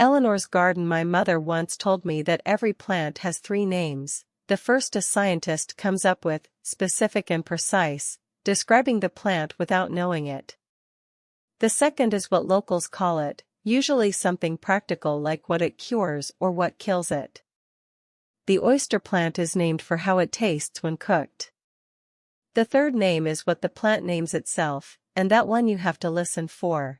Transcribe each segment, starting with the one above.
Eleanor's garden. My mother once told me that every plant has 3 names. The first a scientist comes up with, specific and precise, describing the plant without knowing it. The second is what locals call it, usually something practical like what it cures or what kills it. The oyster plant is named for how it tastes when cooked. The third name is what the plant names itself, and that one you have to listen for.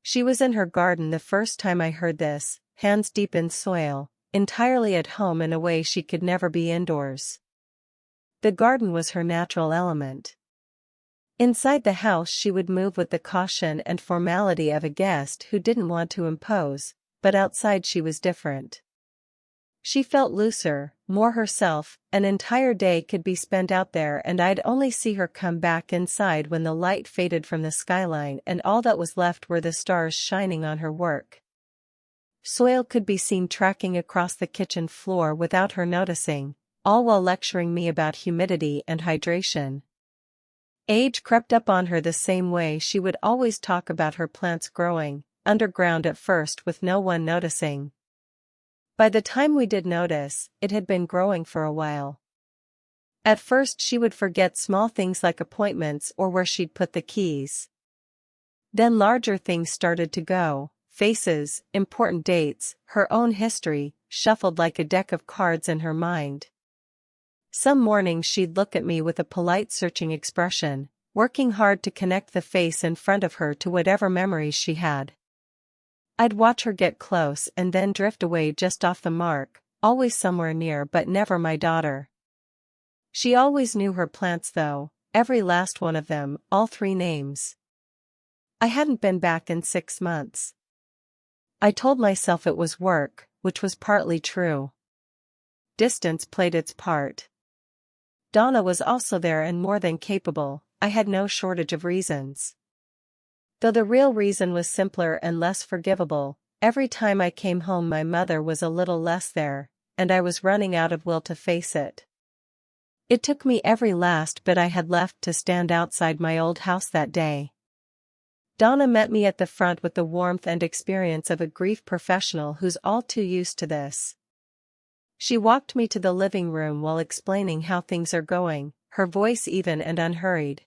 She was in her garden the first time I heard this, hands deep in soil, entirely at home in a way she could never be indoors. The garden was her natural element. Inside the house she would move with the caution and formality of a guest who didn't want to impose, but outside she was different. She felt looser, more herself. An entire day could be spent out there and I'd only see her come back inside when the light faded from the skyline and all that was left were the stars shining on her work. Soil could be seen tracking across the kitchen floor without her noticing, all while lecturing me about humidity and hydration. Age crept up on her the same way she would always talk about her plants growing, underground at first with no one noticing. By the time we did notice, it had been growing for a while. At first she would forget small things like appointments or where she'd put the keys. Then larger things started to go, faces, important dates, her own history, shuffled like a deck of cards in her mind. Some mornings she'd look at me with a polite searching expression, working hard to connect the face in front of her to whatever memories she had. I'd watch her get close and then drift away just off the mark, always somewhere near but never my daughter. She always knew her plants though, every last one of them, all 3 names. I hadn't been back in 6 months. I told myself it was work, which was partly true. Distance played its part. Donna was also there and more than capable. I had no shortage of reasons. Though the real reason was simpler and less forgivable, every time I came home my mother was a little less there, and I was running out of will to face it. It took me every last bit I had left to stand outside my old house that day. Donna met me at the front with the warmth and experience of a grief professional who's all too used to this. She walked me to the living room while explaining how things are going, her voice even and unhurried.